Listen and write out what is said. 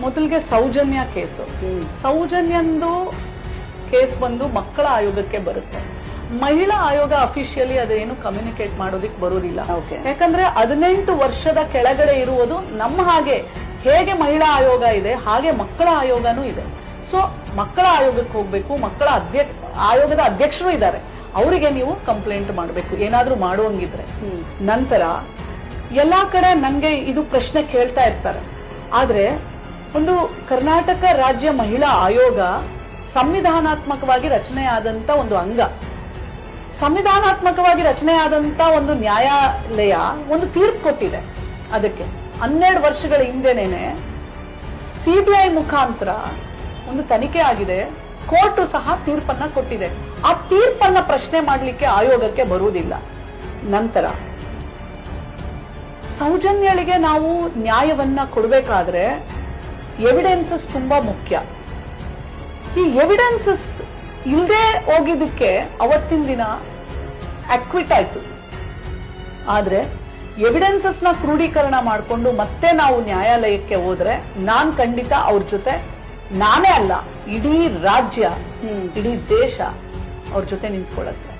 ಮೊದಲಿಗೆ Soujanya case. ಸೌಜನ್ಯಂದು case ಬಂದು ಮಕ್ಕಳ ಆಯೋಗಕ್ಕೆ ಬರುತ್ತೆ. ಮಹಿಳಾ ಆಯೋಗ ಅಫಿಷಿಯಲಿ ಅದೇನು ಕಮ್ಯುನಿಕೇಟ್ ಮಾಡೋದಿಕ್ ಬರೋದಿಲ್ಲ. ಯಾಕಂದ್ರೆ 18 ವರ್ಷದ ಕೆಳಗಡೆ ಇರುವುದು ನಮ್ಮ ಹಾಗೆ ಹೇಗೆ ಮಹಿಳಾ ಆಯೋಗ ಇದೆ ಹಾಗೆ ಮಕ್ಕಳ ಆಯೋಗನೂ ಇದೆ. ಸೊ ಮಕ್ಕಳ ಆಯೋಗಕ್ಕೆ ಹೋಗ್ಬೇಕು. ಮಕ್ಕಳ ಆಯೋಗದ ಅಧ್ಯಕ್ಷರು ಇದ್ದಾರೆ, ಅವರಿಗೆ ನೀವು ಕಂಪ್ಲೇಂಟ್ ಮಾಡಬೇಕು ಏನಾದ್ರೂ ಮಾಡುವಂಗಿದ್ರೆ. ನಂತರ ಎಲ್ಲಾ ಕಡೆ ನಂಗೆ ಇದು ಪ್ರಶ್ನೆ ಕೇಳ್ತಾ ಇರ್ತಾರೆ. ಆದ್ರೆ ಒಂದು ಕರ್ನಾಟಕ ರಾಜ್ಯ ಮಹಿಳಾ ಆಯೋಗ ಸಂವಿಧಾನಾತ್ಮಕವಾಗಿ ರಚನೆಯಾದಂತ ಒಂದು ಅಂಗ, ಸಂವಿಧಾನಾತ್ಮಕವಾಗಿ ರಚನೆಯಾದಂತ ಒಂದು ನ್ಯಾಯಾಲಯ ಒಂದು ತೀರ್ಪು ಕೊಟ್ಟಿದೆ. ಅದಕ್ಕೆ 12 ವರ್ಷಗಳ ಹಿಂದೆನೇನೆ ಸಿಬಿಐ ಮುಖಾಂತರ ಒಂದು ತನಿಖೆ ಆಗಿದೆ. ಕೋರ್ಟ್ ಸಹ ತೀರ್ಪನ್ನ ಕೊಟ್ಟಿದೆ. ಆ ತೀರ್ಪನ್ನ ಪ್ರಶ್ನೆ ಮಾಡಲಿಕ್ಕೆ ಆಯೋಗಕ್ಕೆ ಬರುವುದಿಲ್ಲ. ನಂತರ ಸೌಜನ್ಯಳಿಗೆ ನಾವು ನ್ಯಾಯವನ್ನ ಕೊಡಬೇಕಾದ್ರೆ ಎವಿಡೆನ್ಸಸ್ ತುಂಬಾ ಮುಖ್ಯ. ಈ ಎವಿಡೆನ್ಸಸ್ ಇಲ್ಲದೆ ಹೋಗಿದ್ದಕ್ಕೆ ಅವತ್ತಿನ ದಿನ ಅಕ್ವಿಟ್ ಆಯ್ತು. ಆದ್ರೆ ಎವಿಡೆನ್ಸಸ್ ನ ಕ್ರೋಢೀಕರಣ ಮಾಡಿಕೊಂಡು ಮತ್ತೆ ನಾವು ನ್ಯಾಯಾಲಯಕ್ಕೆ ಹೋದ್ರೆ ನಾನ್ ಖಂಡಿತ ಅವ್ರ ಜೊತೆ, ನಾನೇ ಅಲ್ಲ ಇಡೀ ರಾಜ್ಯ, ಇಡೀ ದೇಶ ಅವ್ರ ಜೊತೆ ನಿಂತ್ಕೊಳ್ಳುತ್ತೆ.